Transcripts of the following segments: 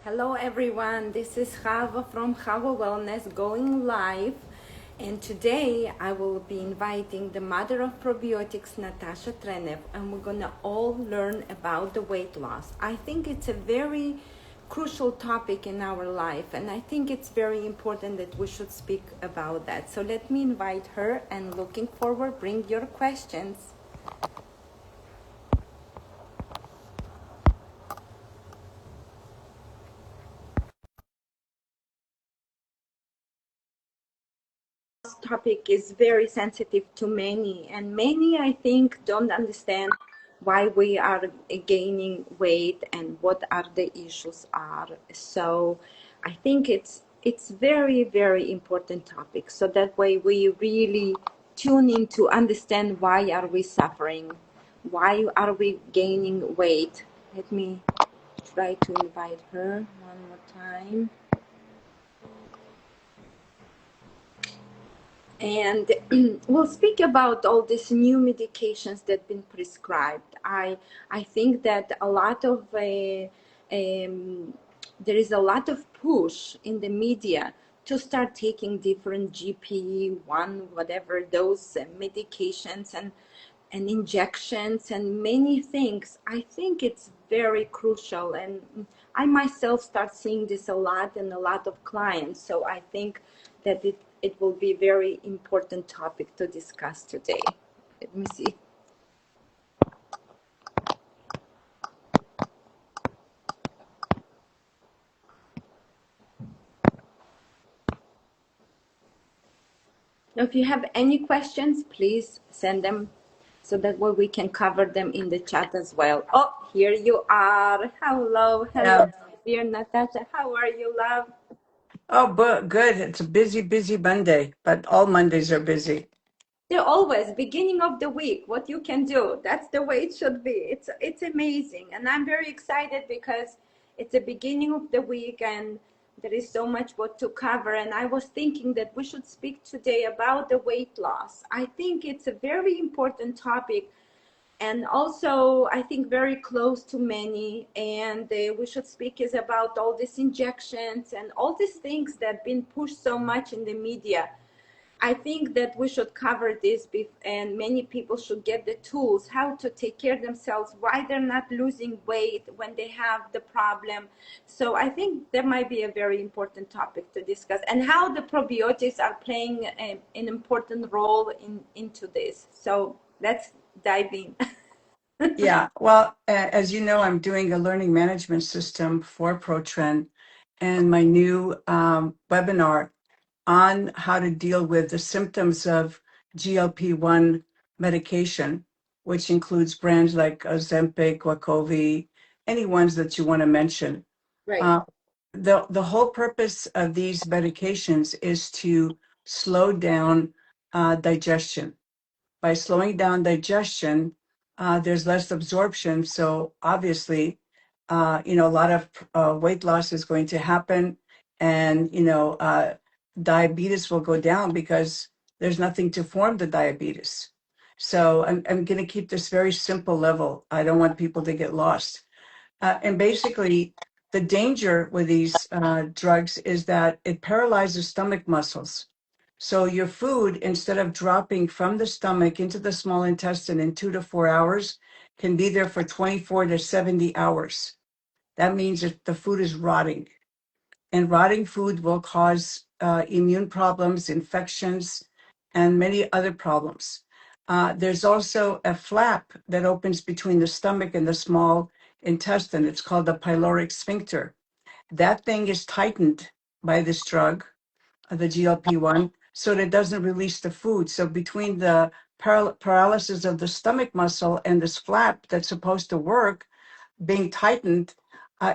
Hello everyone, this is Chava from Chava Wellness going live, and today I will be inviting the Mother of Probiotics, Natasha Trenev, and we're gonna all learn about the weight loss. I think it's a very crucial topic in our life, and I think it's very important that we should speak about that. So let me invite her, and looking forward, bring your questions. Topic is very sensitive to many, and many I think don't understand why we are gaining weight and what are the issues are. So I think it's very important topic, so that way we really tune in to understand why are we suffering, why are we gaining weight. Let me try to invite her one more time. And we'll speak about all these new medications that have been prescribed. I think that a lot of there is a lot of push in the media to start taking different GP1, whatever those medications and injections and many things. I think it's very crucial, and I myself start seeing this a lot and a lot of clients. So I think that it will be a very important topic to discuss today. Let me see. Now, if you have any questions, please send them so that way we can cover them in the chat as well. Oh, here you are. Hello, Yeah. dear Natasha. How are you, love? Oh, but good. It's a busy Monday, but all Mondays are busy. They're always beginning of the week. What you can do, that's the way it should be. It's amazing, and I'm very excited because it's the beginning of the week, and there is so much what to cover. And I was thinking that we should speak today about the weight loss. I think it's a very important topic, and also I think very close to many. And we should speak is about all these injections and all these things that have been pushed so much in the media. I think that we should cover this, and many people should get the tools how to take care of themselves, why they're not losing weight when they have the problem. So I think that might be a very important topic to discuss, and how the probiotics are playing an important role into this. So let's dive in. Yeah. Well, as you know, I'm doing a learning management system for ProTrend, and my new webinar on how to deal with the symptoms of GLP-1 medication, which includes brands like Ozempic, Wegovy, any ones that you want to mention. Right. Uh, the whole purpose of these medications is to slow down digestion. By slowing down digestion, there's less absorption. So obviously, a lot of weight loss is going to happen, and diabetes will go down because there's nothing to form the diabetes. So I'm going to keep this very simple level. I don't want people to get lost. And basically, the danger with these drugs is that it paralyzes stomach muscles. So your food, instead of dropping from the stomach into the small intestine in 2 to 4 hours, can be there for 24 to 70 hours. That means that the food is rotting. And rotting food will cause immune problems, infections, and many other problems. There's also a flap that opens between the stomach and the small intestine. It's called the pyloric sphincter. That thing is tightened by this drug, the GLP-1, so that it doesn't release the food. So between the paralysis of the stomach muscle and this flap that's supposed to work being tightened,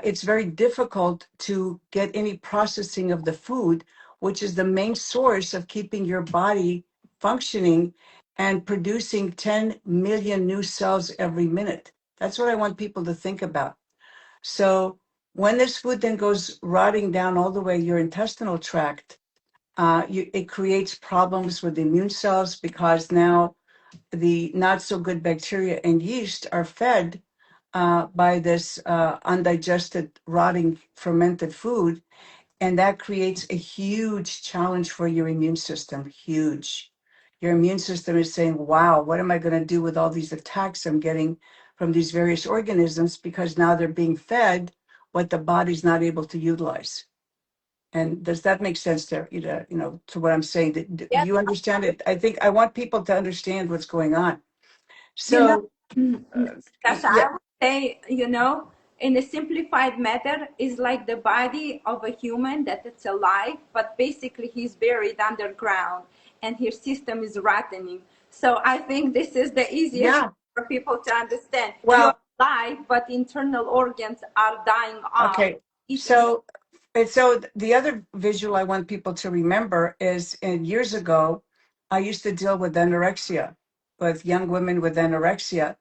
it's very difficult to get any processing of the food, which is the main source of keeping your body functioning and producing 10 million new cells every minute. That's what I want people to think about. So when this food then goes rotting down all the way your intestinal tract, it creates problems with the immune cells, because now the not so good bacteria and yeast are fed by this undigested, rotting, fermented food. And that creates a huge challenge for your immune system. Huge. Your immune system is saying, wow, what am I going to do with all these attacks I'm getting from these various organisms? Because now they're being fed what the body's not able to utilize. And does that make sense to to what I'm saying? Do Yes, you understand it? I think I want people to understand what's going on. you know, So, Natasha, yeah, I would say, in a simplified matter, is like the body of a human that it's alive, but basically he's buried underground and his system is rotting. So I think this is the easiest yeah. for people to understand. You're Well, alive, but internal organs are dying off, okay. eating. So the other visual I want people to remember is years ago, I used to deal with anorexia, with young women with anorexia.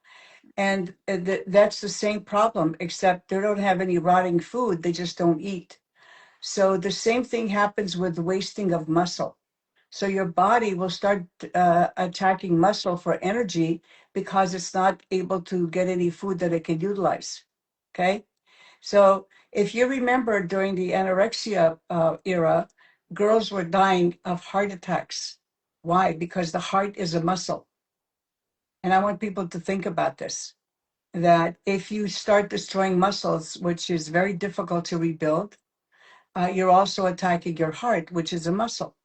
And that's the same problem, except they don't have any rotting food. They just don't eat. So the same thing happens with wasting of muscle. So your body will start attacking muscle for energy because it's not able to get any food that it can utilize. Okay. So if you remember during the anorexia era, girls were dying of heart attacks. Why? Because the heart is a muscle. And I want people to think about this, that if you start destroying muscles, which is very difficult to rebuild, you're also attacking your heart, which is a muscle.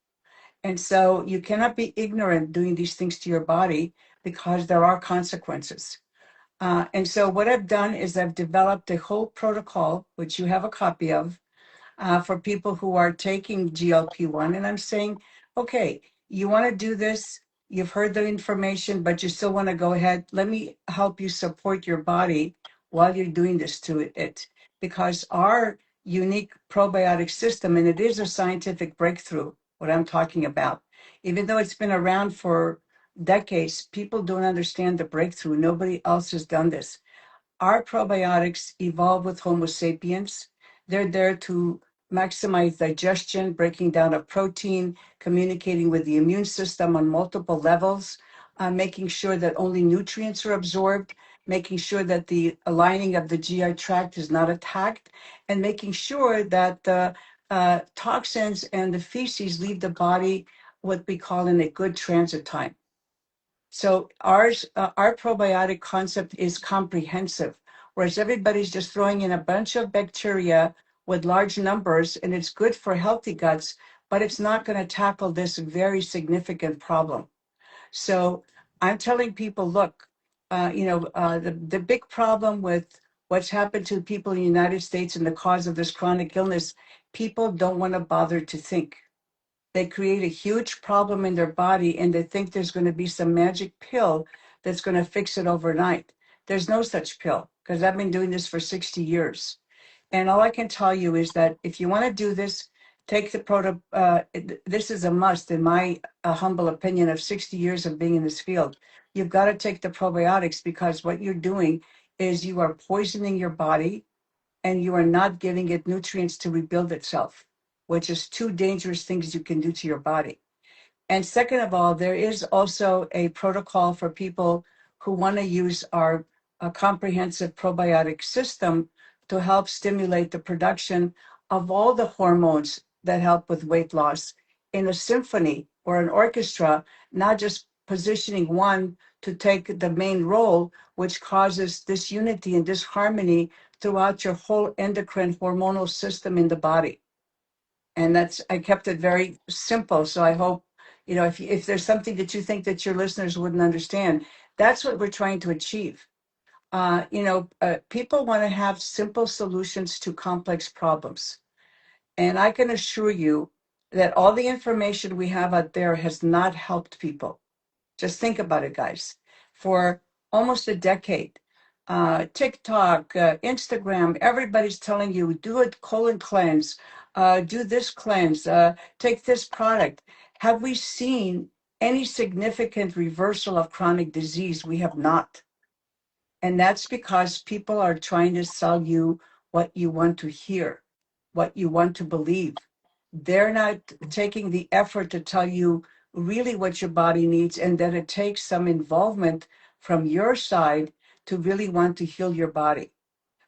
And so you cannot be ignorant doing these things to your body because there are consequences. And so what I've done is I've developed a whole protocol, which you have a copy of, for people who are taking GLP-1. And I'm saying, okay, you want to do this, you've heard the information, but you still want to go ahead. Let me help you support your body while you're doing this to it. Because our unique probiotic system, and it is a scientific breakthrough, what I'm talking about, even though it's been around for decades, people don't understand the breakthrough. Nobody else has done this. Our probiotics evolved with Homo sapiens. They're there to maximize digestion, breaking down of protein, communicating with the immune system on multiple levels, making sure that only nutrients are absorbed, making sure that the aligning of the GI tract is not attacked, and making sure that the toxins and the feces leave the body what we call in a good transit time. So our probiotic concept is comprehensive, whereas everybody's just throwing in a bunch of bacteria with large numbers, and it's good for healthy guts, but it's not going to tackle this very significant problem. So I'm telling people, look, the big problem with what's happened to people in the United States and the cause of this chronic illness, people don't want to bother to think. They create a huge problem in their body and they think there's going to be some magic pill that's going to fix it overnight. There's no such pill because I've been doing this for 60 years. And all I can tell you is that if you want to do this, take the this is a must in my humble opinion of 60 years of being in this field. You've got to take the probiotics because what you're doing is you are poisoning your body and you are not giving it nutrients to rebuild itself, which is two dangerous things you can do to your body. And second of all, there is also a protocol for people who want to use our comprehensive probiotic system to help stimulate the production of all the hormones that help with weight loss in a symphony or an orchestra, not just positioning one to take the main role, which causes disunity and disharmony throughout your whole endocrine hormonal system in the body. And I kept it very simple. So I hope, if there's something that you think that your listeners wouldn't understand, that's what we're trying to achieve. People want to have simple solutions to complex problems. And I can assure you that all the information we have out there has not helped people. Just think about it, guys. For almost a decade, TikTok, Instagram, everybody's telling you do a colon cleanse, do this cleanse, take this product. Have we seen any significant reversal of chronic disease? We have not. And that's because people are trying to sell you what you want to hear, what you want to believe. They're not taking the effort to tell you really what your body needs and that it takes some involvement from your side to really want to heal your body.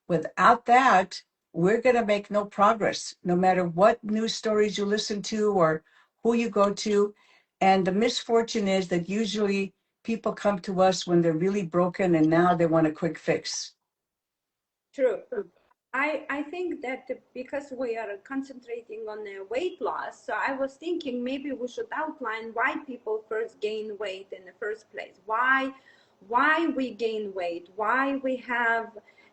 Without that, we're going to make no progress, no matter what news stories you listen to or who you go to. And the misfortune is that usually people come to us when they're really broken and now they want a quick fix. True. I think that because we are concentrating on weight loss, so I was thinking maybe we should outline why people first gain weight in the first place. Why we gain weight, why we have.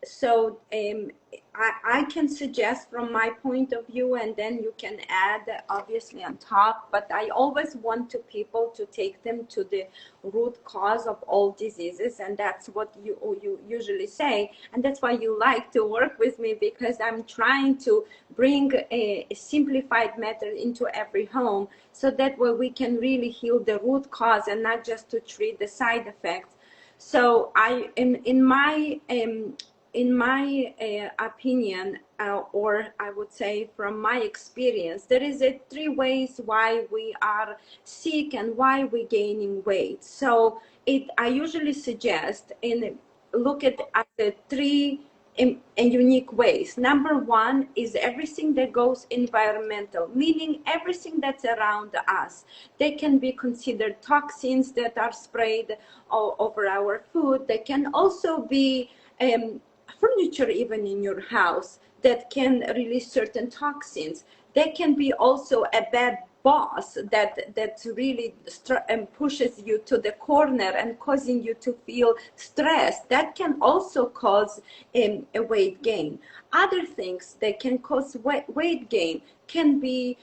So I can suggest from my point of view, and then you can add obviously on top, but I always want to people to take them to the root cause of all diseases, and that's what you usually say, and that's why you like to work with me, because I'm trying to bring a simplified method into every home, so that way we can really heal the root cause and not just to treat the side effects. So I in my opinion, or I would say from my experience, there is three ways why we are sick and why we're gaining weight. So I usually suggest look at the three in unique ways. Number one is everything that goes environmental, meaning everything that's around us. They can be considered toxins that are sprayed all over our food. They can also be furniture even in your house that can release certain toxins. They can be also a bad boss that really pushes you to the corner and causing you to feel stressed. That can also cause a weight gain. Other things that can cause weight gain can be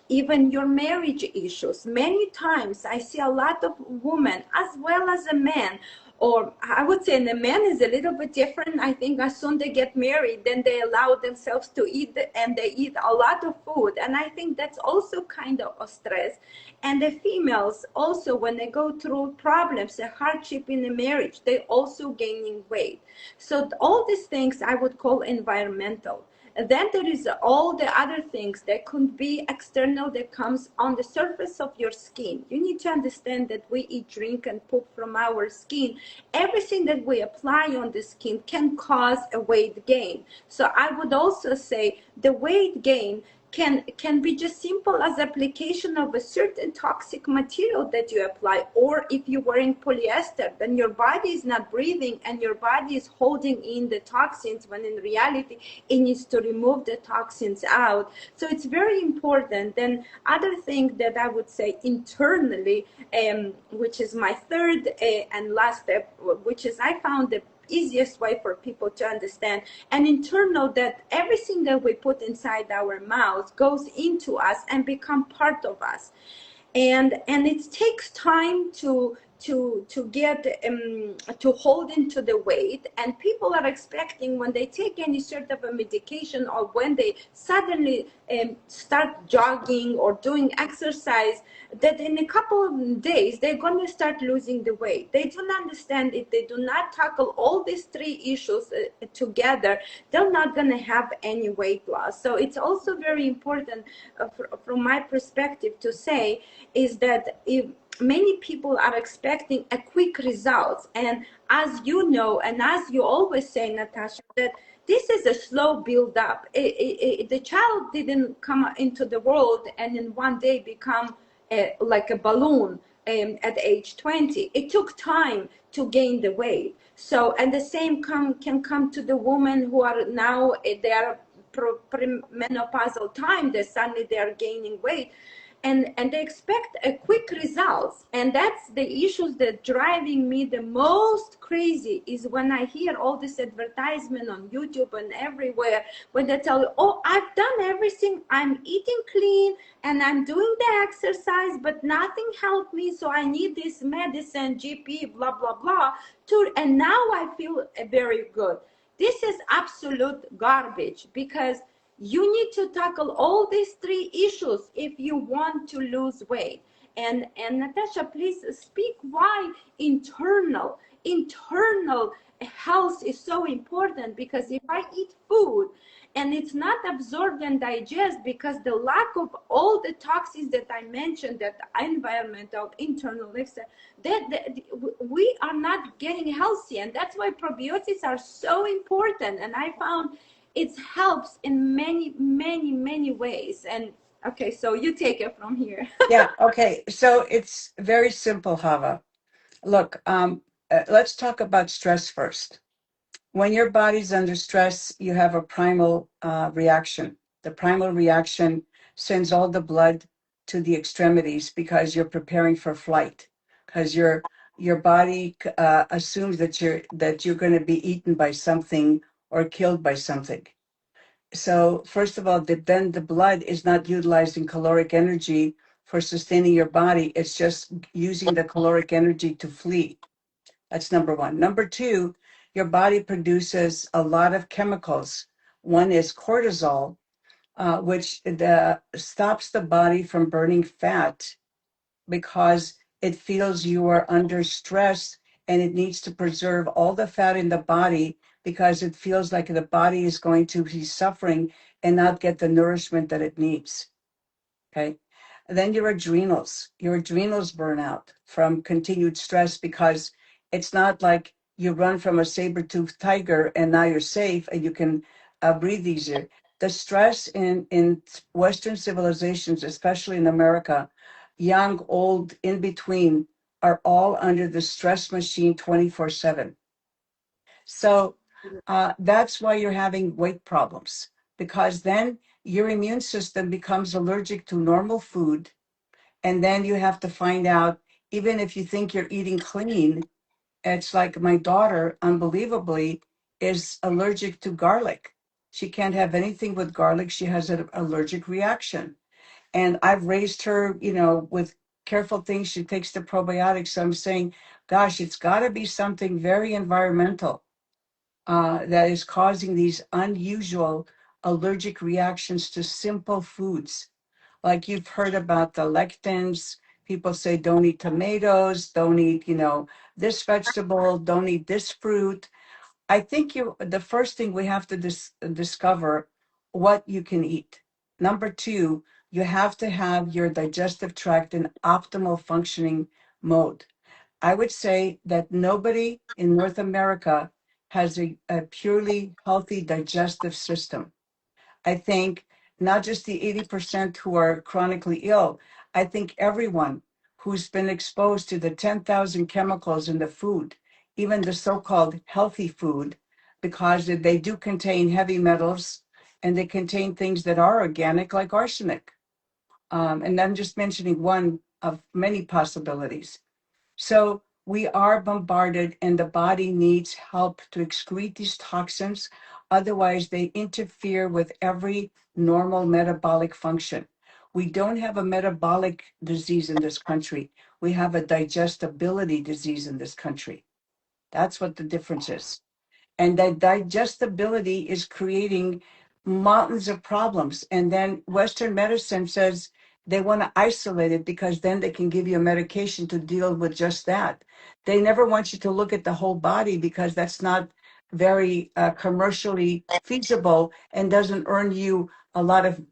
even your marriage issues. Many times I see a lot of women as well as a man, or I would say the man is a little bit different. I think as soon they get married, then they allow themselves to eat, and they eat a lot of food. And I think that's also kind of a stress. And the females also, when they go through problems, a hardship in the marriage, they also gaining weight. So all these things I would call environmental. And then there is all the other things that could be external that comes on the surface of your skin. You need to understand that we eat, drink, and poop from our skin. Everything that we apply on the skin can cause a weight gain. So I would also say the weight gain can be just simple as application of a certain toxic material that you apply, or if you're wearing polyester, then your body is not breathing and your body is holding in the toxins, when in reality it needs to remove the toxins out. So it's very important. Then other thing that I would say internally, which is my third and last step, which is I found the easiest way for people to understand, and internal, that everything that we put inside our mouth goes into us and become part of us, and it takes time to get to hold into the weight. And people are expecting when they take any sort of a medication, or when they suddenly start jogging or doing exercise, that in a couple of days they're going to start losing the weight. They don't understand it. They do not tackle all these three issues together. They're not going to have any weight loss. So it's also very important from my perspective to say is that if many people are expecting a quick results, and as you know, and as you always say, Natasha, that this is a slow build up. The child didn't come into the world and in one day become like a balloon at age 20. It took time to gain the weight. So, and the same can come to the women who are now they are premenopausal time, that suddenly they are gaining weight, and they expect a quick results. And that's the issues that driving me the most crazy, is when I hear all this advertisement on YouTube and everywhere, when they tell you, oh, I've done everything, I'm eating clean and I'm doing the exercise, but nothing helped me, so I need this medicine, GP, blah blah blah, and now I feel very good. This is absolute garbage, because you need to tackle all these three issues if you want to lose weight. And Natasha, please speak why internal internal health is so important, because if I eat food and it's not absorbed and digest because the lack of all the toxins that I mentioned, that environmental, internal, that we are not getting healthy. And that's why probiotics are so important. And I found it helps in many, many, many ways. And okay, so you take it from here. Yeah, okay. So it's very simple, Hava. Look, let's talk about stress first. When your body's under stress, you have a primal reaction. The primal reaction sends all the blood to the extremities because you're preparing for flight. Because your body assumes that you're going to be eaten by something or killed by something. So first of all, then the blood is not utilizing caloric energy for sustaining your body. It's just using the caloric energy to flee. That's number one. Number two, your body produces a lot of chemicals. One is cortisol, which stops the body from burning fat because it feels you are under stress and it needs to preserve all the fat in the body because it feels like the body is going to be suffering and not get the nourishment that it needs. Okay. And then your adrenals burn out from continued stress because it's not like you run from a saber-toothed tiger and now you're safe and you can breathe easier. The stress in Western civilizations, especially in America, young, old, in between, are all under the stress machine 24/7. So that's why you're having weight problems, because then your immune system becomes allergic to normal food. And then you have to find out, even if you think you're eating clean, it's like my daughter, unbelievably, is allergic to garlic. She can't have anything with garlic. She has an allergic reaction. And I've raised her, with careful things. She takes the probiotics. So I'm saying, gosh, it's got to be something very environmental that is causing these unusual allergic reactions to simple foods. Like you've heard about the lectins. People say don't eat tomatoes, don't eat, this vegetable, don't eat this fruit. I think the first thing we have to discover what you can eat. Number two, you have to have your digestive tract in optimal functioning mode. I would say that nobody in North America has a purely healthy digestive system. I think not just the 80% who are chronically ill, I think everyone who's been exposed to the 10,000 chemicals in the food, even the so-called healthy food, because they do contain heavy metals and they contain things that are organic, like arsenic. And I'm just mentioning one of many possibilities. So we are bombarded, and the body needs help to excrete these toxins. Otherwise, they interfere with every normal metabolic function. We don't have a metabolic disease in this country. We have a digestibility disease in this country. That's what the difference is. And that digestibility is creating mountains of problems. And then Western medicine says they want to isolate it because then they can give you a medication to deal with just that. They never want you to look at the whole body because that's not very commercially feasible and doesn't earn you a lot of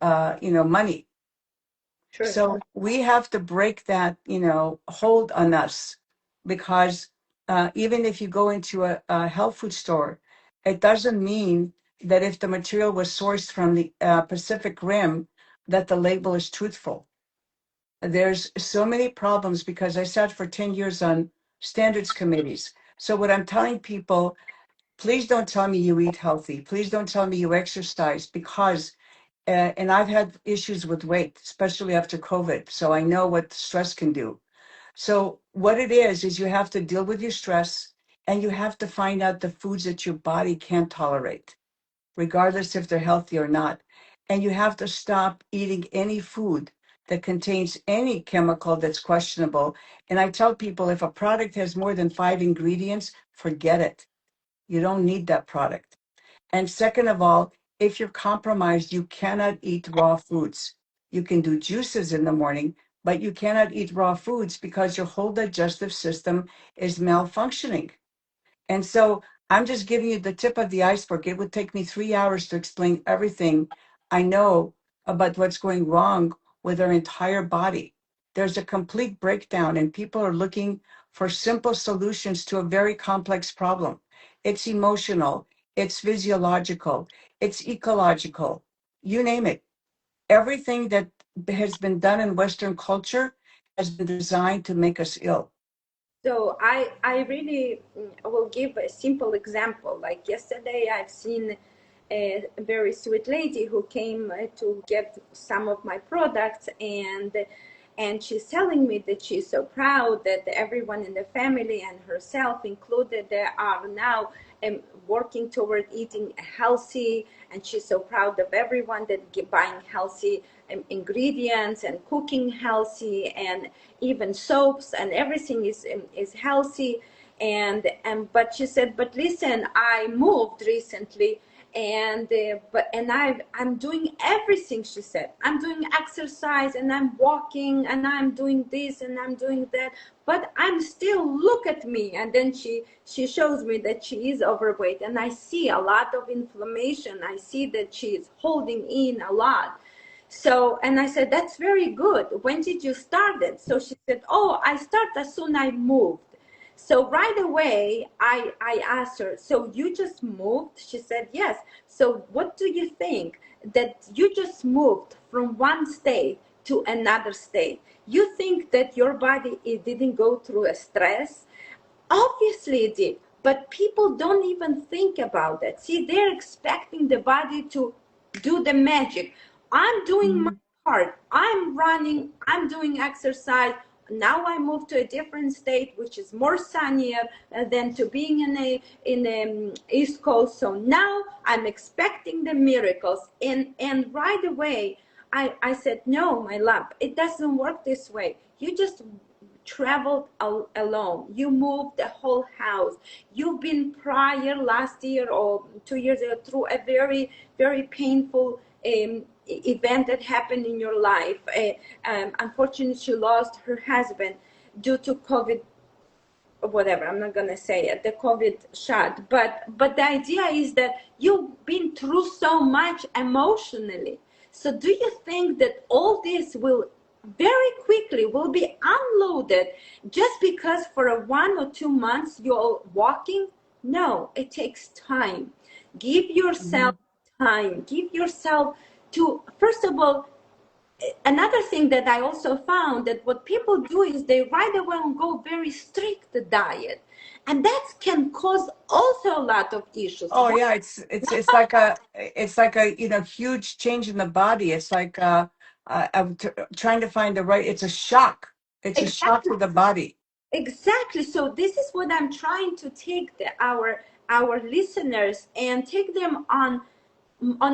money. Sure. So we have to break that, hold on us, because even if you go into a health food store, it doesn't mean that if the material was sourced from the Pacific Rim, that the label is truthful. There's so many problems because I sat for 10 years on standards committees. So what I'm telling people, please don't tell me you eat healthy. Please don't tell me you exercise, because and I've had issues with weight, especially after COVID. So I know what stress can do. So what it is you have to deal with your stress and you have to find out the foods that your body can't tolerate, regardless if they're healthy or not. And you have to stop eating any food that contains any chemical that's questionable. And I tell people, if a product has more than 5 ingredients, forget it. You don't need that product. And second of all, if you're compromised, you cannot eat raw foods. You can do juices in the morning, but you cannot eat raw foods because your whole digestive system is malfunctioning. And so I'm just giving you the tip of the iceberg. It would take me 3 hours to explain everything I know about what's going wrong with our entire body. There's a complete breakdown, and people are looking for simple solutions to a very complex problem. It's emotional, it's physiological, it's ecological, you name it. Everything that has been done in Western culture has been designed to make us ill. So I really will give a simple example. Like yesterday, I've seen a very sweet lady who came to get some of my products, and she's telling me that she's so proud that everyone in the family and herself included, they are now working toward eating healthy, and she's so proud of everyone that buying healthy ingredients and cooking healthy, and even soaps and everything is healthy. And but she said, but listen, I moved recently, I'm doing everything. She said, I'm doing exercise and I'm walking and I'm doing this and I'm doing that, but I'm still, look at me. And then she shows me that she is overweight, and I see a lot of inflammation. I see that she is holding in a lot. So, and I said, that's very good. When did you start it? So she said, oh, I started as soon as I moved. So right away, I asked her, so you just moved? She said, yes. So what do you think that you just moved from one state to another state? You think that your body, it didn't go through a stress? Obviously it did, but people don't even think about that. See, they're expecting the body to do the magic. I'm doing my Mhm. part. I'm running. I'm doing exercise. Now I move to a different state, which is more sunnier than to being in East Coast. So now I'm expecting the miracles, and right away I said, no, my love, it doesn't work this way. You just traveled alone. You moved the whole house. You've been prior last year or 2 years ago through a very, very painful event that happened in your life. Unfortunately, she lost her husband due to COVID, whatever, I'm not gonna say it, the COVID shot. But the idea is that you've been through so much emotionally. So do you think that all this will very quickly will be unloaded just because for a 1 or 2 months you're walking? No, it takes time. Give yourself Mhm. time. Give yourself to, first of all, another thing that I also found, that what people do is they right away go very strict diet, and that can cause also a lot of issues. Oh yeah, it's like a huge change in the body. It's like trying to find the right. It's a shock. It's a shock Exactly, to the body. exactly. So this is what I'm trying to take our listeners and take them on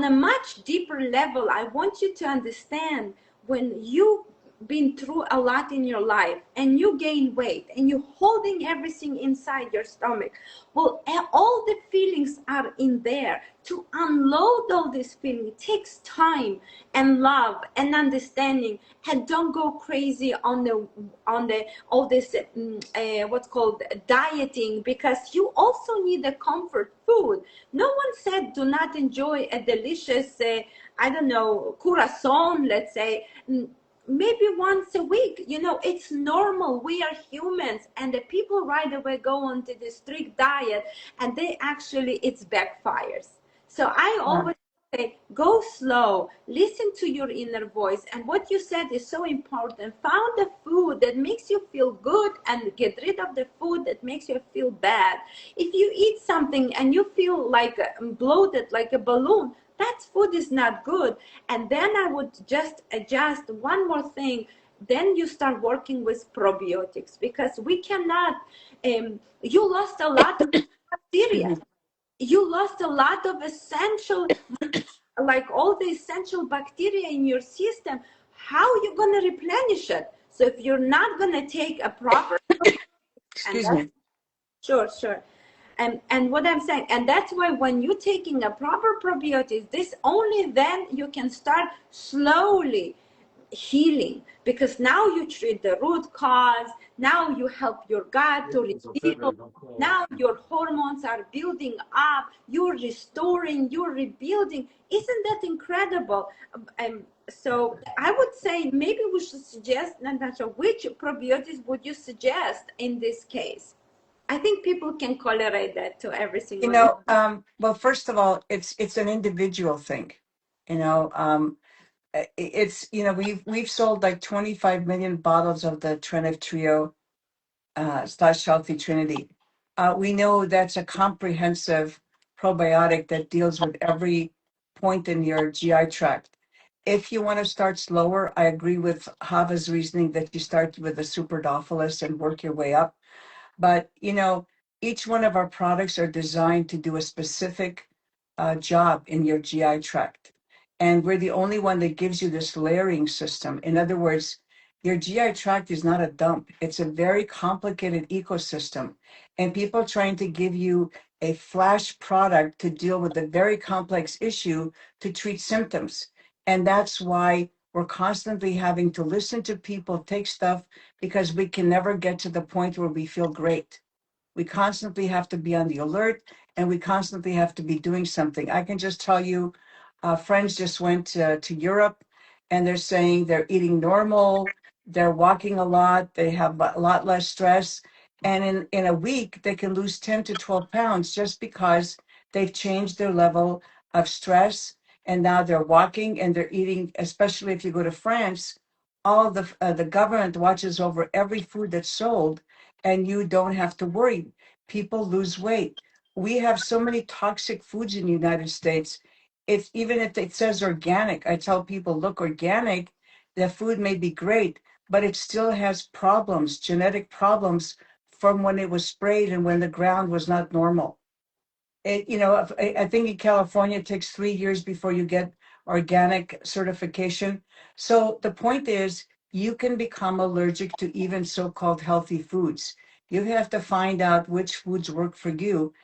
a much deeper level. I want you to understand, when you've been through a lot in your life and you gain weight and you're holding everything inside your stomach, well, all the feelings are in there. To unload all this feeling, it takes time and love and understanding. And don't go crazy on the all this what's called dieting, because you also need a comfort food. No one said do not enjoy a delicious I don't know, curacon, let's say, maybe once a week. It's normal. We are humans, and the people right away go onto the strict diet, and they actually, it's backfires. So I Yeah. always say, go slow, listen to your inner voice. And what you said is so important. Found the food that makes you feel good, and get rid of the food that makes you feel bad. If you eat something and you feel like bloated like a balloon, that food is not good. And then I would just adjust one more thing. Then you start working with probiotics, because we cannot you lost a lot of bacteria. Excuse me. You lost a lot of essential, like all the essential bacteria in your system. How are you going to replenish it? So if you're not going to take a proper, and Excuse that's, me. sure, sure. And what I'm saying, and that's why when you're taking a proper probiotics, this only then you can start slowly healing, because now you treat the root cause, now you help your gut to rebuild, now your hormones are building up, you're restoring, you're rebuilding. Isn't that incredible? So I would say maybe we should suggest, Natasha, which probiotics would you suggest in this case? I think people can correlate that to everything You on. know, well, first of all, it's an individual thing. You know, it's we've sold like 25 million bottles of the Trenev Trio slash Healthy Trinity. We know that's a comprehensive probiotic that deals with every point in your GI tract. If you want to start slower, I agree with Hava's reasoning that you start with the Superdophilus and work your way up. But, each one of our products are designed to do a specific job in your GI tract. And we're the only one that gives you this layering system. In other words, your GI tract is not a dump. It's a very complicated ecosystem. And people trying to give you a flash product to deal with a very complex issue to treat symptoms. And that's why we're constantly having to listen to people, take stuff, because we can never get to the point where we feel great. We constantly have to be on the alert, and we constantly have to be doing something. I can just tell you, friends just went to Europe, and they're saying they're eating normal, they're walking a lot, they have a lot less stress. And in a week, they can lose 10 to 12 pounds just because they've changed their level of stress. And now they're walking and they're eating, especially if you go to France, all of the government watches over every food that's sold, and you don't have to worry. People lose weight. We have so many toxic foods in the United States. It's even if it says organic, I tell people, look, organic, the food may be great, but it still has problems, genetic problems from when it was sprayed and when the ground was not normal. I think in California it takes 3 years before you get organic certification. So the point is, you can become allergic to even so-called healthy foods. You have to find out which foods work for you.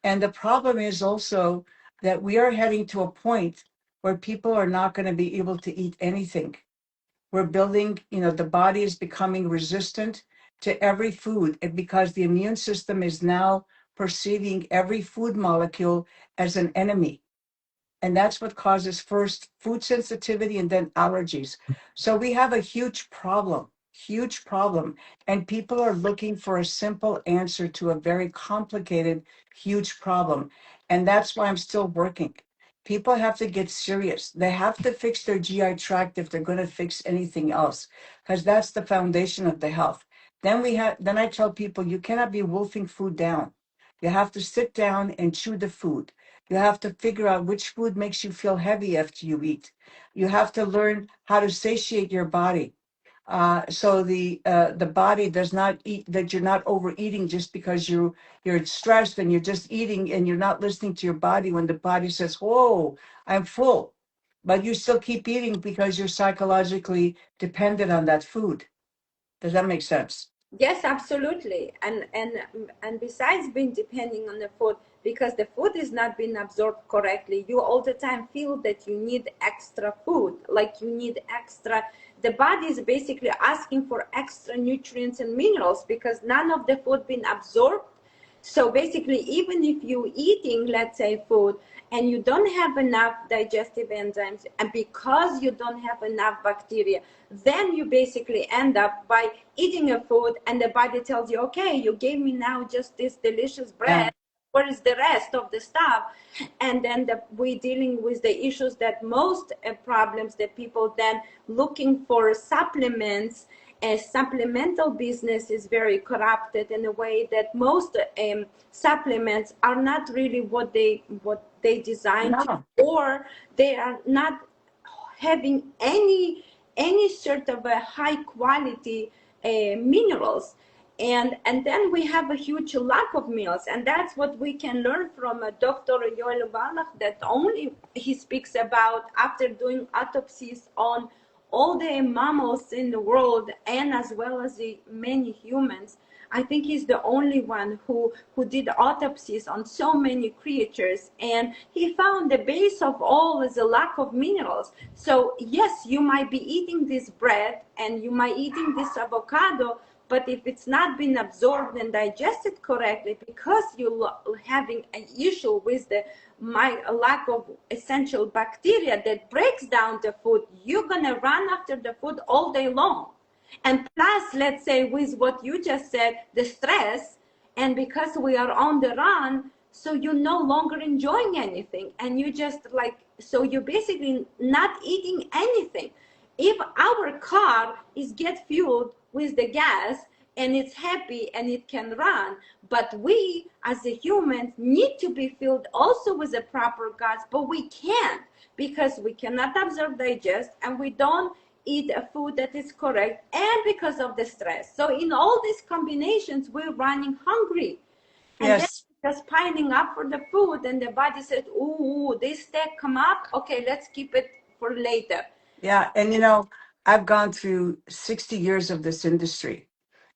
And the problem is also that we are heading to a point where people are not going to be able to eat anything. We're building, the body is becoming resistant to every food, and because the immune system is now perceiving every food molecule as an enemy. And that's what causes first food sensitivity and then allergies. So we have a huge problem, huge problem. And people are looking for a simple answer to a very complicated, huge problem. And that's why I'm still working. People have to get serious. They have to fix their GI tract if they're going to fix anything else, because that's the foundation of the health. Then I tell people, you cannot be wolfing food down. You have to sit down and chew the food. You have to figure out which food makes you feel heavy after you eat. You have to learn how to satiate your body. So the body does not eat, that you're not overeating just because you're stressed and you're just eating and you're not listening to your body when the body says, "Whoa, I'm full," but you still keep eating because you're psychologically dependent on that food. Does that make sense? Yes, absolutely. And besides being depending on the food, because the food is not being absorbed correctly, you all the time feel that you need extra food, like you need extra. The body is basically asking for extra nutrients and minerals because none of the food been absorbed. So basically, even if you eating, let's say, food and you don't have enough digestive enzymes, and because you don't have enough bacteria, then you basically end up by eating a food and the body tells you, okay, you gave me now just this delicious Yeah. bread. Where is the rest of the stuff? And then we're dealing with the issues that most problems that people then looking for supplements. A supplemental business is very corrupted in a way that most supplements are not really what they designed to, No. or they are not having any sort of a high quality minerals. And then we have a huge lack of meals, and that's what we can learn from Dr. Yoel Wallach, that only he speaks about after doing autopsies all the mammals in the world, and as well as the many humans, I think he's the only one who did autopsies on so many creatures, and he found the base of all is a lack of minerals. So yes, you might be eating this bread and you might eating this avocado, but if it's not been absorbed and digested correctly, because you're having an issue with the lack of essential bacteria that breaks down the food, you're gonna run after the food all day long. And plus, let's say with what you just said, the stress, and because we are on the run, so you're no longer enjoying anything, and you just like, so you're basically not eating anything. If our car is get fueled with the gas and it's happy and it can run, but we as a humans need to be filled also with the proper gas, but we can't, because we cannot absorb, digest, and we don't eat a food that is correct, and because of the stress. So in all these combinations, we're running hungry, and then Yes. just piling up for the food, and the body says, ooh, this steak come up, okay, let's keep it for later. Yeah. And I've gone through 60 years of this industry.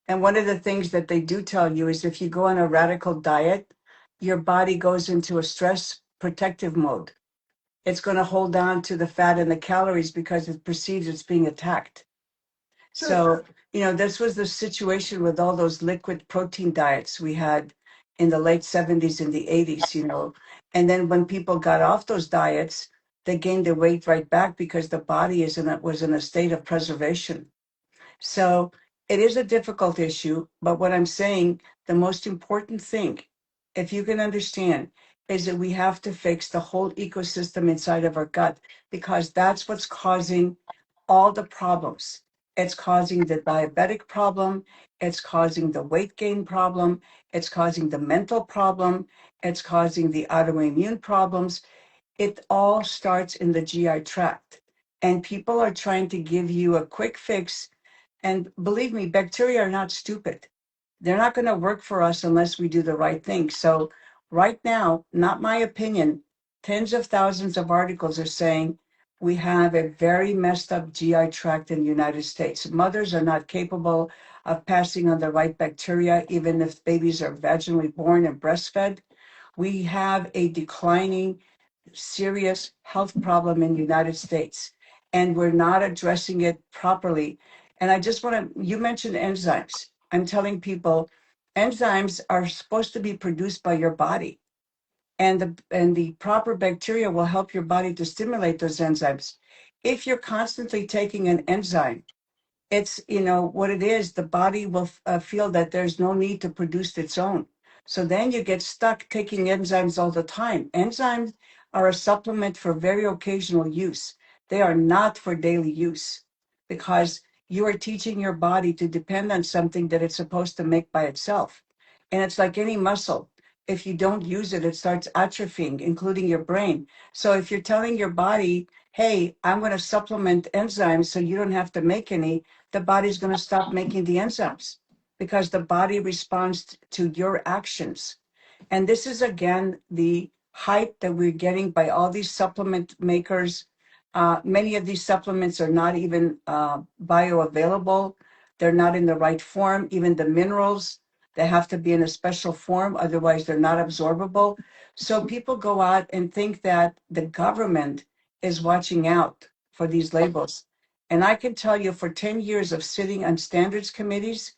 And one of the things that they do tell you is if you go on a radical diet, your body goes into a stress protective mode. It's going to hold on to the fat and the calories because it perceives it's being attacked. True. So, this was the situation with all those liquid protein diets we had in the late 70s and the 80s. And then when people got off those diets, they gained their weight right back because the body was in a state of preservation. So it is a difficult issue, but what I'm saying, the most important thing, if you can understand, is that we have to fix the whole ecosystem inside of our gut, because that's what's causing all the problems. It's causing the diabetic problem, it's causing the weight gain problem, it's causing the mental problem, it's causing the autoimmune problems. It all starts in the GI tract. And people are trying to give you a quick fix, and believe me, bacteria are not stupid. They're not going to work for us unless we do the right thing. So, right now, not my opinion, tens of thousands of articles are saying we have a very messed up GI tract in the United States. Mothers are not capable of passing on the right bacteria, even if babies are vaginally born and breastfed. We have a declining serious health problem in the United States, and we're not addressing it properly. And I just want to, you mentioned enzymes. I'm telling people enzymes are supposed to be produced by your body, and the proper bacteria will help your body to stimulate those enzymes. If you're constantly taking an enzyme, it's what it is, the body will feel that there's no need to produce its own, so then you get stuck taking enzymes all the time. Enzymes are a supplement for very occasional use. They are not for daily use, because you are teaching your body to depend on something that it's supposed to make by itself. And it's like any muscle, if you don't use it, it starts atrophying, including your brain. So if you're telling your body, hey, I'm going to supplement enzymes so you don't have to make any, the body's going to stop making the enzymes, because the body responds to your actions. And this is, again, the hype that we're getting by all these supplement makers. Many of these supplements are not even bioavailable. They're not in the right form. Even the minerals, they have to be in a special form, otherwise they're not absorbable. So people go out and think that the government is watching out for these labels. And I can tell you, for 10 years of sitting on standards committees,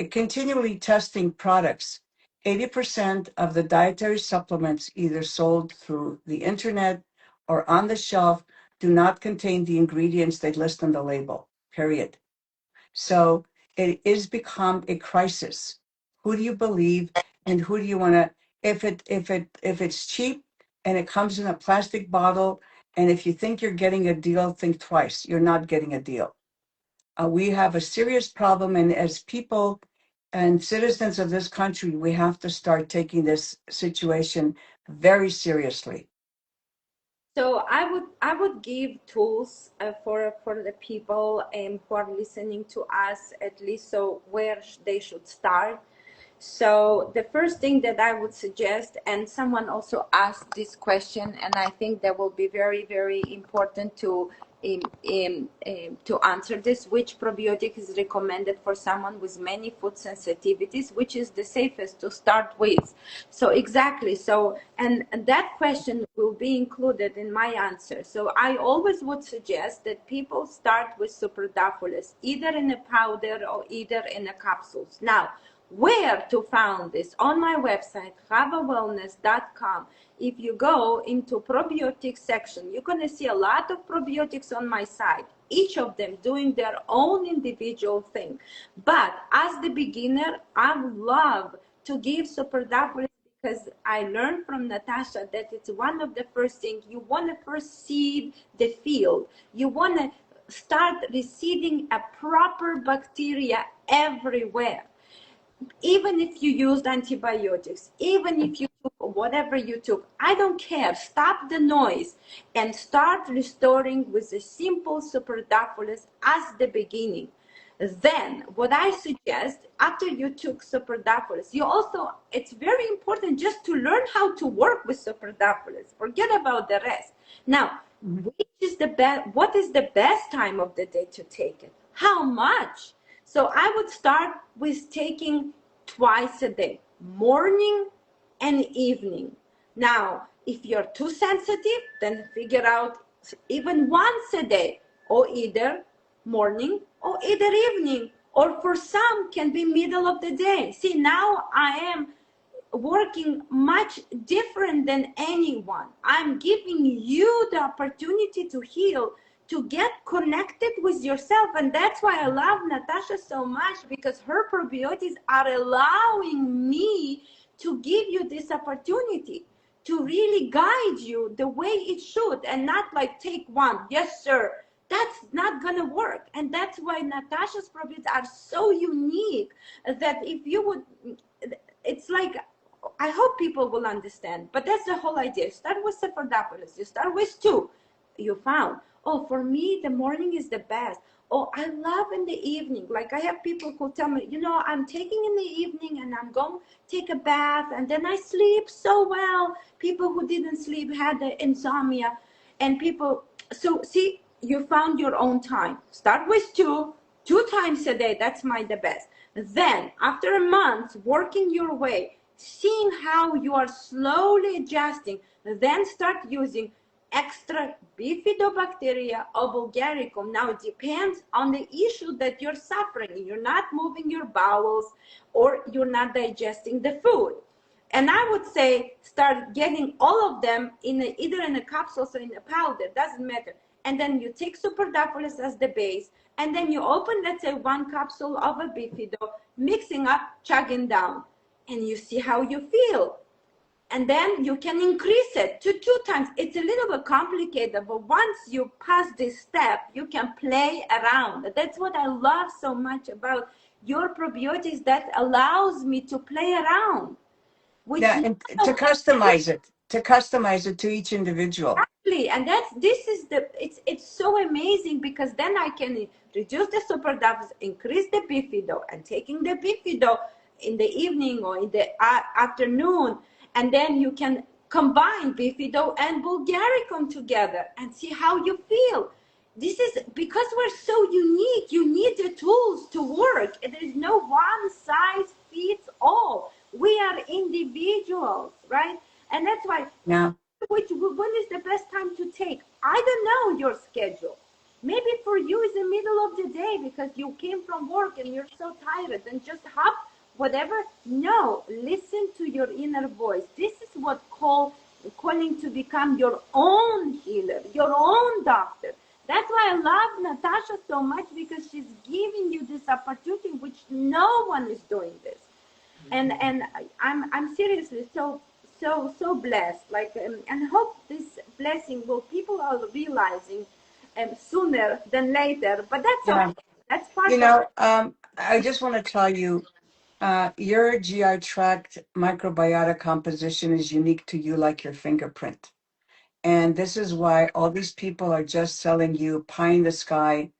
continually testing products, 80% of the dietary supplements either sold through the internet or on the shelf do not contain the ingredients they list on the label, period. So it is become a crisis. Who do you believe, and who do you want to, if it's cheap and it comes in a plastic bottle, and if you think you're getting a deal, think twice. You're not getting a deal. We have a serious problem, and as people and citizens of this country, we have to start taking this situation very seriously. So I would give tools for the people who are listening to us, at least, so where they should start. So the first thing that I would suggest, and someone also asked this question, and I think that will be very, very important to answer this, which probiotic is recommended for someone with many food sensitivities, which is the safest to start with. So exactly, so and that question will be included in my answer. So I always would suggest that people start with superdophilus, either in a powder or either in a capsules. Now, where to find this? On my website, havawellness.com. If you go into probiotics section, you're going to see a lot of probiotics on my site, each of them doing their own individual thing. But as the beginner, I love to give superdophilus because I learned from Natasha that it's one of the first things you want to first seed the field. You want to start receiving a proper bacteria everywhere. Even if you used antibiotics, even if you took whatever you took, I don't care. Stop the noise and start restoring with a simple superdophilus as the beginning. Then what I suggest, after you took superdophilus, you also, it's very important just to learn how to work with superdophilus. Forget about the rest. Now, which is the best, what is the best time of the day to take it? How much? So I would start with taking twice a day, morning and evening. Now, if you're too sensitive, then figure out even once a day, or either morning or either evening, or for some can be middle of the day. See, now I am working much different than anyone. I'm giving you the opportunity to heal, to get connected with yourself. And that's why I love Natasha so much, because her probiotics are allowing me to give you this opportunity to really guide you the way it should, and not like take one, yes sir. That's not gonna work. And that's why Natasha's probiotics are so unique, that if you would, it's like, I hope people will understand, but that's the whole idea. Start with Sephardopolis. You start with two. You found, oh, for me, the morning is the best. Oh, I love in the evening. Like I have people who tell me, you know, I'm taking in the evening and I'm going to take a bath and then I sleep so well. People who didn't sleep had the insomnia, and people, so see, you found your own time. Start with two times a day. That's the best. Then after a month, working your way, seeing how you are slowly adjusting, then start using extra bifidobacteria or bulgaricum. Now it depends on the issue that you're suffering. You're not moving your bowels, or you're not digesting the food. And I would say start getting all of them in either in a capsule or in a powder, doesn't matter. And then you take superdophilus as the base, and then you open, let's say, one capsule of a bifido, mixing up, chugging down, and you see how you feel. And then you can increase it to two times. It's a little bit complicated, but once you pass this step, you can play around. That's what I love so much about your probiotics, that allows me to play around. Which Yeah, and to customize it to each individual. exactly, and this is the, it's so amazing, because then I can reduce the superdose, increase the bifido, and taking the bifido in the evening or in the afternoon, and then you can combine bifido and bulgaricum together and see how you feel. This is because we're so unique. You need the tools to work. There is no one size fits all. We are individuals, right? And that's why, Yeah. when is the best time to take? I don't know your schedule. Maybe for you is the middle of the day because you came from work and you're so tired, and just have whatever. No, listen to your inner voice. This is what calling to become your own healer, your own doctor. That's why I love Natasha so much, because she's giving you this opportunity, which no one is doing this. And I'm seriously so blessed. Like, and hope this blessing will, people are realizing sooner than later. But that's Yeah. okay. That's part You of. know, I just want to tell you, your GI tract microbiota composition is unique to you, like your fingerprint. And this is why all these people are just selling you pie in the sky.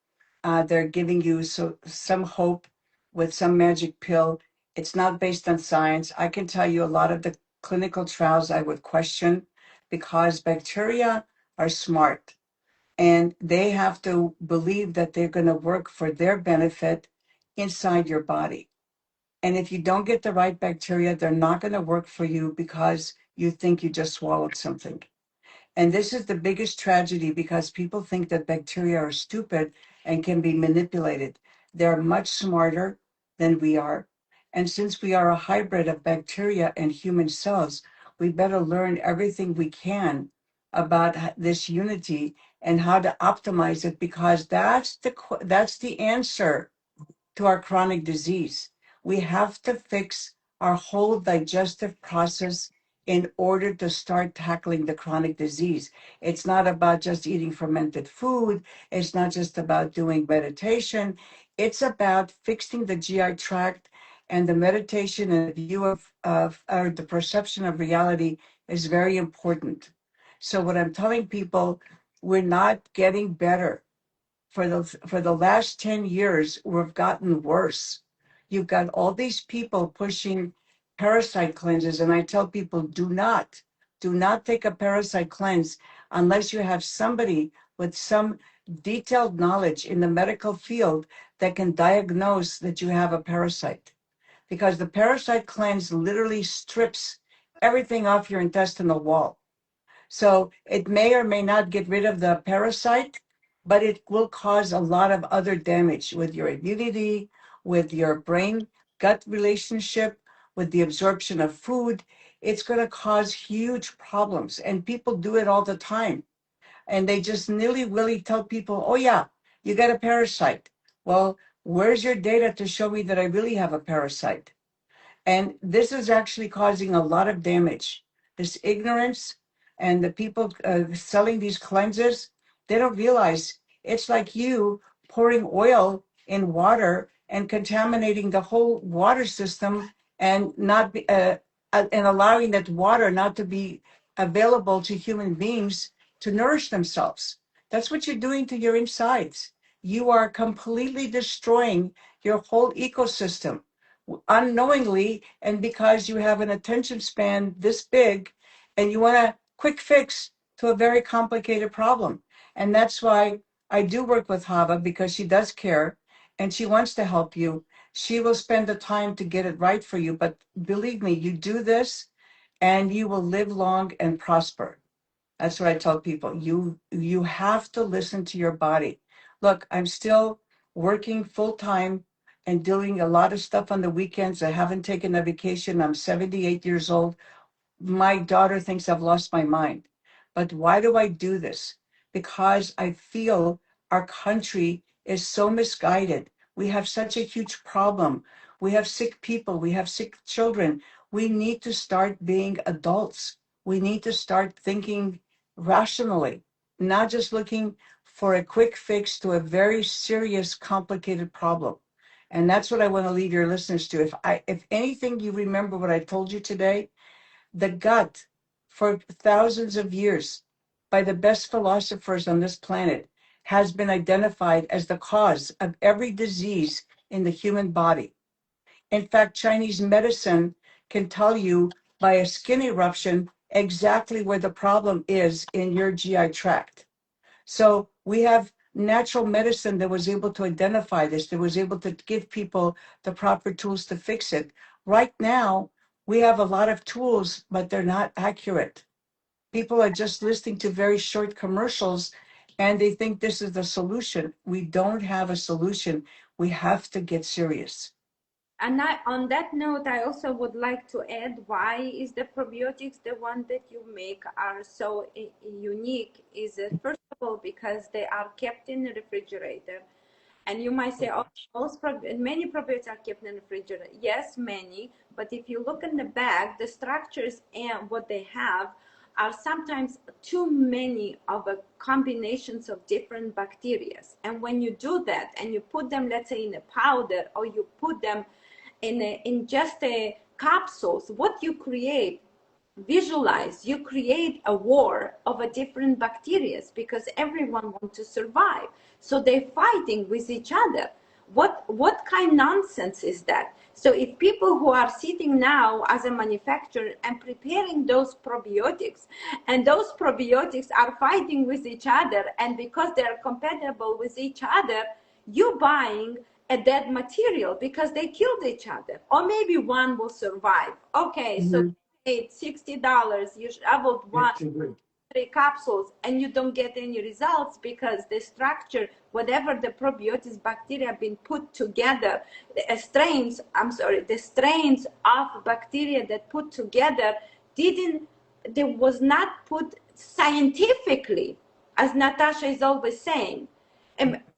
They're giving you some hope with some magic pill. It's not based on science. I can tell you a lot of the clinical trials I would question, because bacteria are smart. And they have to believe that they're going to work for their benefit inside your body. And if you don't get the right bacteria, they're not going to work for you because you think you just swallowed something. And this is the biggest tragedy because people think that bacteria are stupid and can be manipulated. They're much smarter than we are. And since we are a hybrid of bacteria and human cells, we better learn everything we can about this unity and how to optimize it, because that's the answer to our chronic disease. We have to fix our whole digestive process in order to start tackling the chronic disease. It's not about just eating fermented food. It's not just about doing meditation. It's about fixing the GI tract, and the meditation and the view of or the perception of reality is very important. So what I'm telling people, we're not getting better. For the last 10 years, we've gotten worse. You've got all these people pushing parasite cleanses, and I tell people, do not take a parasite cleanse unless you have somebody with some detailed knowledge in the medical field that can diagnose that you have a parasite. Because the parasite cleanse literally strips everything off your intestinal wall. So it may or may not get rid of the parasite, but it will cause a lot of other damage with your immunity, with your brain gut relationship, with the absorption of food. It's going to cause huge problems. And people do it all the time. And they just nilly-willy tell people, oh, yeah, you got a parasite. Well, where's your data to show me that I really have a parasite? And this is actually causing a lot of damage. This ignorance, and the people selling these cleanses, they don't realize it's like you pouring oil in water and contaminating the whole water system, and not and allowing that water not to be available to human beings to nourish themselves. That's what you're doing to your insides. You are completely destroying your whole ecosystem unknowingly, and because you have an attention span this big and you want a quick fix to a very complicated problem. And that's why I do work with Hava, because she does care and she wants to help you. She will spend the time to get it right for you. But believe me, you do this and you will live long and prosper. That's what I tell people. You have to listen to your body. Look, I'm still working full time and doing a lot of stuff on the weekends. I haven't taken a vacation. I'm 78 years old. My daughter thinks I've lost my mind. But why do I do this? Because I feel our country is so misguided. We have such a huge problem. We have sick people. We have sick children. We need to start being adults. We need to start thinking rationally, not just looking for a quick fix to a very serious, complicated problem. And that's what I want to leave your listeners to. If anything, you remember what I told you today, the gut, for thousands of years, by the best philosophers on this planet, has been identified as the cause of every disease in the human body. In fact, Chinese medicine can tell you by a skin eruption exactly where the problem is in your GI tract. So we have natural medicine that was able to identify this, that was able to give people the proper tools to fix it. Right now, we have a lot of tools, but they're not accurate. People are just listening to very short commercials and they think this is the solution. We don't have a solution. We have to get serious. And on that note, I also would like to add, why is the probiotics, the one that you make, are so unique? Is first of all, because they are kept in the refrigerator. And you might say, oh, many probiotics are kept in the refrigerator. Yes, many. But if you look in the back, the structures and what they have are sometimes too many of a combinations of different bacteria. And when you do that and you put them, let's say, in a powder, or you put them in just a capsules, what you create, visualize, you create a war of a different bacteria, because everyone wants to survive. So they're fighting with each other. what kind of nonsense is that? So if people who are sitting now as a manufacturer and preparing those probiotics, and those probiotics are fighting with each other, and because they're compatible with each other, you're buying a dead material because they killed each other, or maybe one will survive. Okay, so you paid $60, you shoveled one, 3 capsules, and you don't get any results because the structure, whatever the probiotics bacteria have been put together, the strains of bacteria that put together didn't, they was not put scientifically, as Natasha is always saying.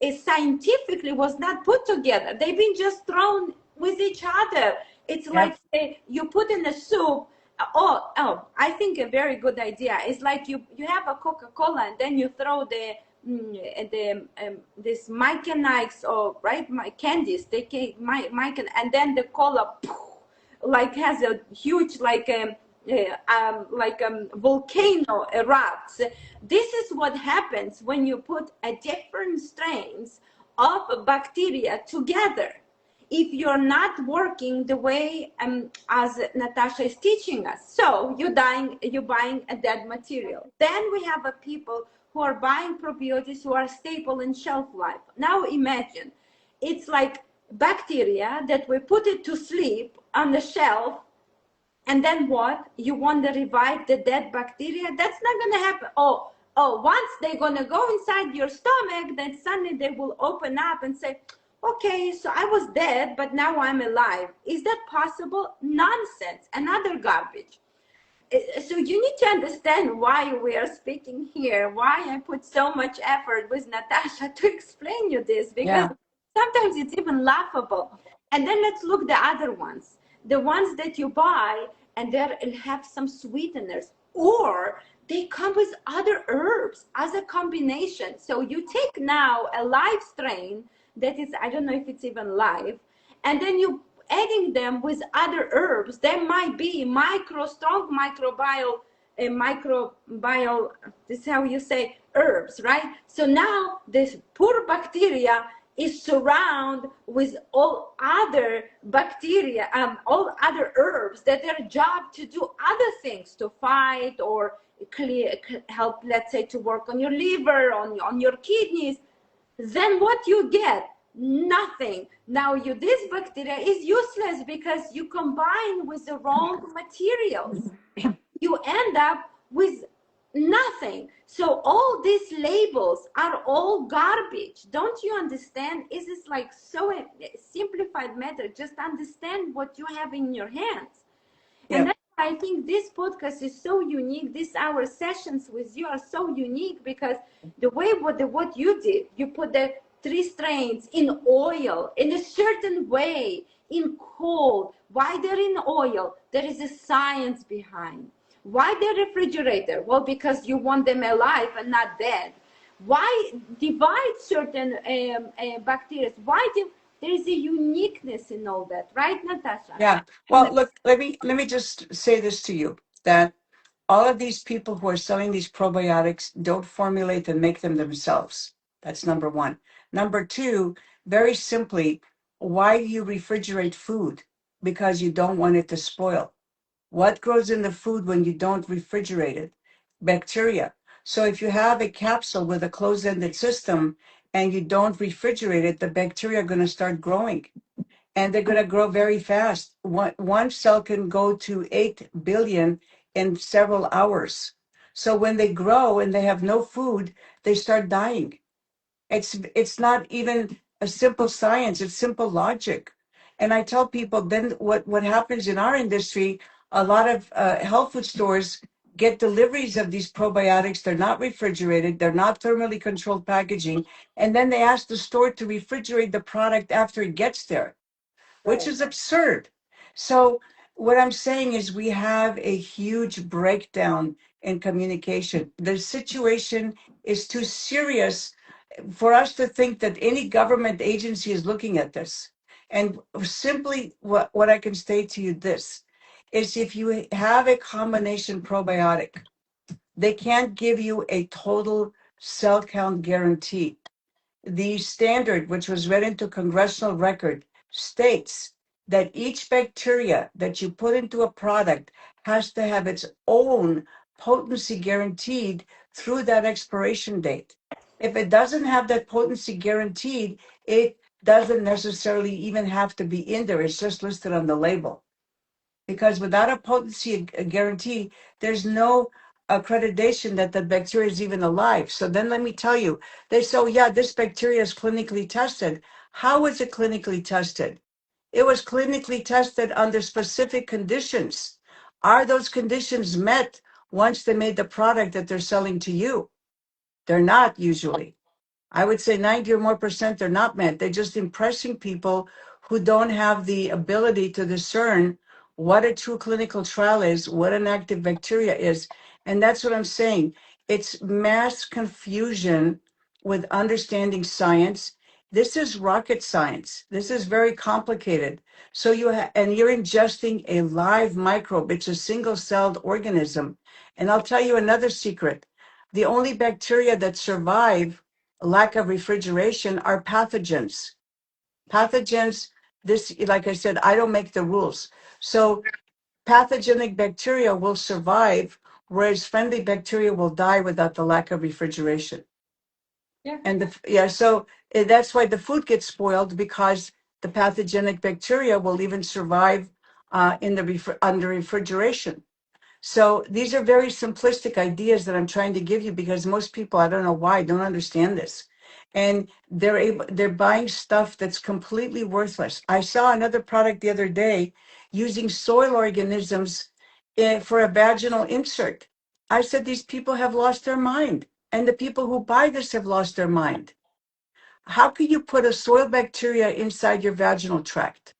It scientifically was not put together. They've been just thrown with each other. It's like you put in a soup. I think a very good idea is like you have a Coca-Cola and then you throw this Mike and Ike's, or right, my candies. They came Mike and then the cola like has a huge volcano erupts. This is what happens when you put a different strains of bacteria together. If you're not working the way as Natasha is teaching us, so you're buying a dead material. Then we have a people who are buying probiotics who are stable in shelf life. Now imagine, it's like bacteria that we put it to sleep on the shelf, and then what? You want to revive the dead bacteria? That's not going to happen. Once they're going to go inside your stomach, then suddenly they will open up and say, okay, so I was dead, but now I'm alive. Is that possible? Nonsense. Another garbage. So you need to understand why we are speaking here, why I put so much effort with Natasha to explain you this, because sometimes it's even laughable. And then let's look the other ones, the ones that you buy and they have some sweeteners, or they come with other herbs as a combination. So you take now a live strain that is, I don't know if it's even live, and then you adding them with other herbs. There might be strong microbiome, this is how you say herbs, right? So now this poor bacteria is surrounded with all other bacteria, all other herbs that their job to do other things, to fight or help, let's say, to work on your liver, on your kidneys. Then what you get? Nothing. Now this bacteria is useless because you combine with the wrong materials. You end up with nothing. So all these labels are all garbage. Don't you understand? Is this like so a simplified method? Just understand what you have in your hands. And that's why I think this podcast is so unique. Our sessions with you are so unique because the way what you did, you put the 3 strains in oil in a certain way, in cold. Why they're in oil? There is a science behind. Why the refrigerator? Well, because you want them alive and not dead. Why divide certain bacteria? There is a uniqueness in all that, right, Natasha? Yeah. Well, look, let me just say this to you, that all of these people who are selling these probiotics don't formulate and make them themselves. That's number one. Number two, very simply, why do you refrigerate food? Because you don't want it to spoil. What grows in the food when you don't refrigerate it? Bacteria. So if you have a capsule with a closed-ended system and you don't refrigerate it, the bacteria are going to start growing. And they're going to grow very fast. One cell can go to 8 billion in several hours. So when they grow and they have no food, they start dying. It's not even a simple science, it's simple logic. And I tell people then what happens in our industry, a lot of health food stores get deliveries of these probiotics. They're not refrigerated, they're not thermally controlled packaging. And then they ask the store to refrigerate the product after it gets there, which is absurd. So what I'm saying is we have a huge breakdown in communication. The situation is too serious for us to think that any government agency is looking at this. And simply what I can say to you this is, if you have a combination probiotic, they can't give you a total cell count guarantee. the standard, which was read into congressional record, states that each bacteria that you put into a product has to have its own potency guaranteed through that expiration date. If it doesn't have that potency guaranteed, it doesn't necessarily even have to be in there. It's just listed on the label. Because without a potency guarantee, there's no accreditation that the bacteria is even alive. So then let me tell you, they say, oh, yeah, this bacteria is clinically tested. How was it clinically tested? It was clinically tested under specific conditions. Are those conditions met once they made the product that they're selling to you? They're not usually. I would say 90 or more percent are not met. They're just impressing people who don't have the ability to discern what a true clinical trial is, what an active bacteria is. And that's what I'm saying. It's mass confusion with understanding science. This is rocket science. This is very complicated. So and you're ingesting a live microbe. It's a single-celled organism. And I'll tell you another secret. The only bacteria that survive lack of refrigeration are pathogens. Pathogens, this, like I said, I don't make the rules. So pathogenic bacteria will survive, whereas friendly bacteria will die without the lack of refrigeration. Yeah. And so that's why the food gets spoiled, because the pathogenic bacteria will even survive in the under refrigeration. So these are very simplistic ideas that I'm trying to give you, because most people, I don't know why, don't understand this. And they're buying stuff that's completely worthless. I saw another product the other day using soil organisms for a vaginal insert. I said, these people have lost their mind. And the people who buy this have lost their mind. How can you put a soil bacteria inside your vaginal tract?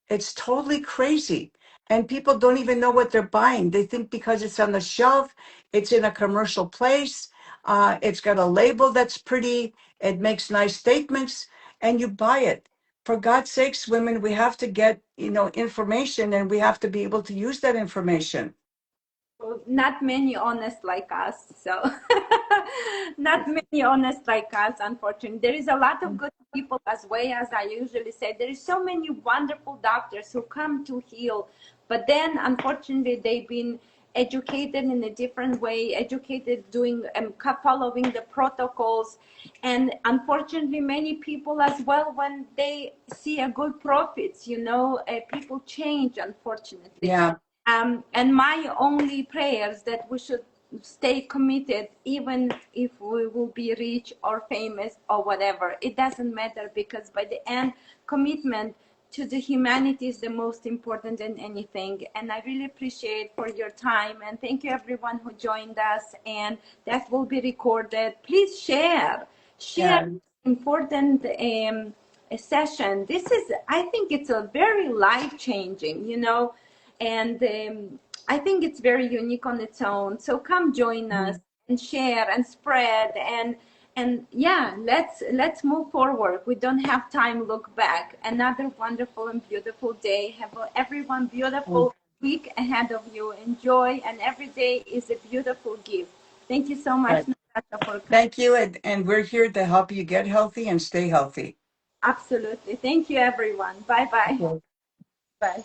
It's totally crazy. And people don't even know what they're buying. They think because it's on the shelf, it's in a commercial place, it's got a label that's pretty, it makes nice statements, and you buy it. For God's sakes, women, we have to get, information, and we have to be able to use that information. Well, not many honest like us, so not many honest like us, unfortunately. There is a lot of good people, as well, as I usually say. There is so many wonderful doctors who come to heal, but then unfortunately they've been educated in a different way, educated doing following the protocols. And unfortunately many people as well, when they see a good profits, people change, unfortunately. Yeah. And my only prayers that we should stay committed, even if we will be rich or famous or whatever. It doesn't matter, because by the end, commitment to the humanity is the most important than anything. And I really appreciate for your time, and thank you everyone who joined us, and that will be recorded. Please share Yeah. important a session. This is, I think it's a very life changing, and I think it's very unique on its own. So come join us and share and spread, and yeah, let's move forward. We don't have time look back. Another wonderful and beautiful day. Have everyone Mm. beautiful week ahead of you. Enjoy, and every day is a beautiful gift. Thank you so much, Right. Natasha, for coming. Thank you. And we're here to help you get healthy and stay healthy. Absolutely. Thank you, everyone. Bye bye. Okay. Bye.